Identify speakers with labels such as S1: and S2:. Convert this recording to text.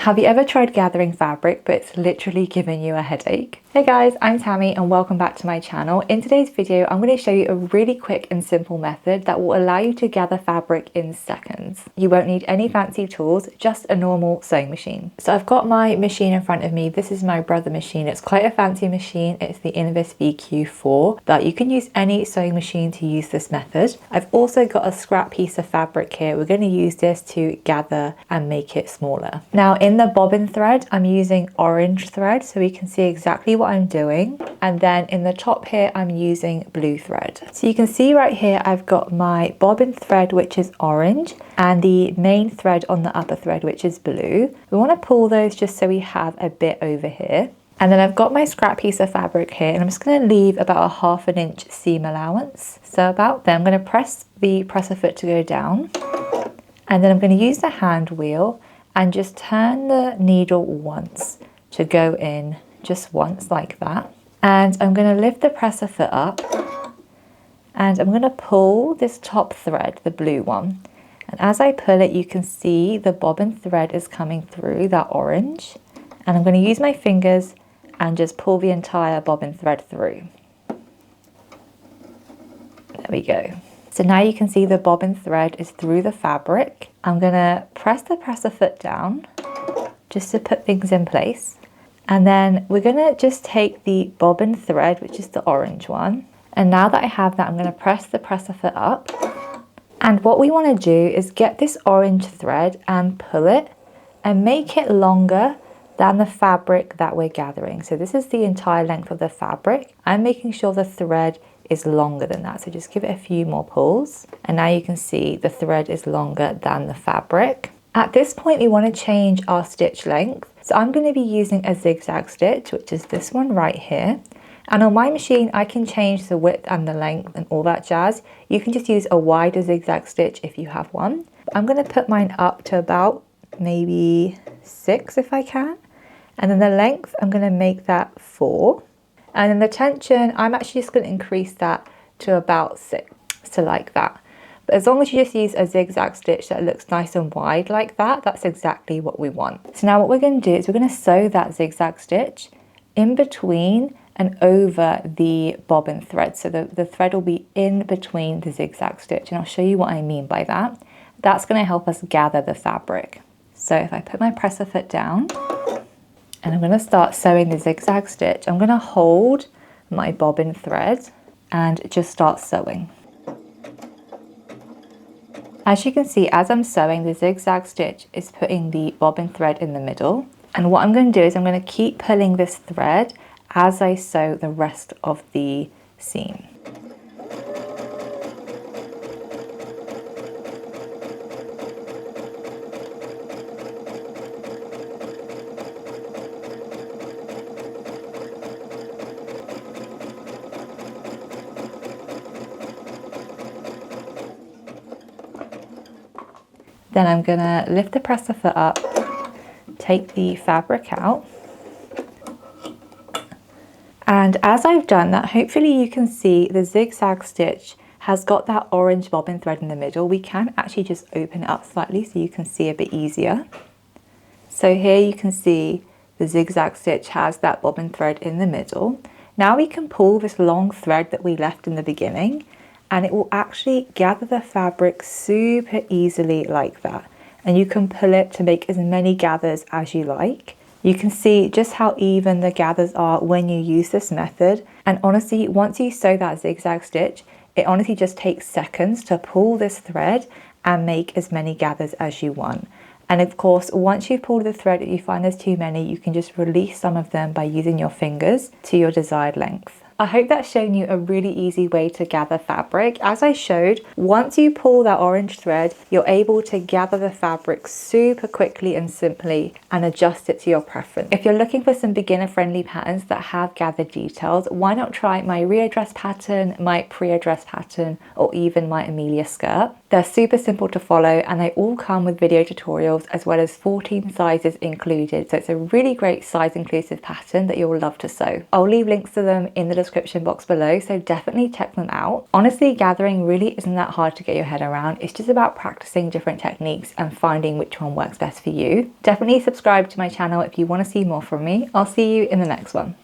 S1: Have you ever tried gathering fabric but it's literally giving you a headache? Hey guys, I'm Tammy and welcome back to my channel. In today's video, I'm going to show you a really quick and simple method that will allow you to gather fabric in seconds. You won't need any fancy tools, just a normal sewing machine. So I've got my machine in front of me. This is my brother machine. It's quite a fancy machine. It's the Invis VQ4, but you can use any sewing machine to use this method. I've also got a scrap piece of fabric here. We're going to use this to gather and make it smaller. Now in the bobbin thread, I'm using orange thread so we can see exactly what I'm doing, and then in the top here I'm using blue thread. So you can see right here I've got my bobbin thread, which is orange, and the main thread on the upper thread, which is blue. We want to pull those just so we have a bit over here. And then I've got my scrap piece of fabric here, and I'm just going to leave about a 1/2 inch seam allowance. So about there, I'm going to press the presser foot to go down, and then I'm going to use the hand wheel and just turn the needle once to go in, just once like that. And I'm going to lift the presser foot up and I'm going to pull this top thread, the blue one. And as I pull it, you can see the bobbin thread is coming through that orange. And I'm going to use my fingers and just pull the entire bobbin thread through. There we go. So now you can see the bobbin thread is through the fabric. I'm going to press the presser foot down just to put things in place. And then we're going to just take the bobbin thread, which is the orange one. And now that I have that, I'm going to press the presser foot up. And what we want to do is get this orange thread and pull it and make it longer than the fabric that we're gathering. So this is the entire length of the fabric. I'm making sure the thread is longer than that. So just give it a few more pulls. And now you can see the thread is longer than the fabric. At this point, we want to change our stitch length. So I'm going to be using a zigzag stitch, which is this one right here. And on my machine, I can change the width and the length and all that jazz. You can just use a wider zigzag stitch if you have one. I'm going to put mine up to about maybe 6 if I can. And then the length, I'm going to make that 4. And then the tension, I'm actually just going to increase that to about 6, so like that. But as long as you just use a zigzag stitch that looks nice and wide like that, that's exactly what we want. So now what we're going to do is we're going to sew that zigzag stitch in between and over the bobbin thread. So the thread will be in between the zigzag stitch, and I'll show you what I mean by that. That's going to help us gather the fabric. So if I put my presser foot down, and I'm going to start sewing the zigzag stitch. I'm going to hold my bobbin thread and just start sewing. As you can see, as I'm sewing, the zigzag stitch is putting the bobbin thread in the middle. And what I'm going to do is I'm going to keep pulling this thread as I sew the rest of the seam. Then I'm going to lift the presser foot up, take the fabric out. And as I've done that, hopefully you can see the zigzag stitch has got that orange bobbin thread in the middle. We can actually just open it up slightly so you can see a bit easier. So here you can see the zigzag stitch has that bobbin thread in the middle. Now we can pull this long thread that we left in the beginning, and it will actually gather the fabric super easily like that. And you can pull it to make as many gathers as you like. You can see just how even the gathers are when you use this method. And honestly, once you sew that zigzag stitch, it honestly just takes seconds to pull this thread and make as many gathers as you want. And of course, once you've pulled the thread, if you find there's too many, you can just release some of them by using your fingers to your desired length. I hope that's shown you a really easy way to gather fabric. As I showed, once you pull that orange thread, you're able to gather the fabric super quickly and simply and adjust it to your preference. If you're looking for some beginner-friendly patterns that have gathered details, why not try my Rhea Dress Pattern, my Priya Dress Pattern, or even my Amelia Skirt? They're super simple to follow and they all come with video tutorials as well as 14 sizes included. So it's a really great size inclusive pattern that you'll love to sew. I'll leave links to them in the description description box below, so definitely check them out. Honestly, gathering really isn't that hard to get your head around. It's just about practicing different techniques and finding which one works best for you. Definitely subscribe to my channel if you want to see more from me. I'll see you in the next one.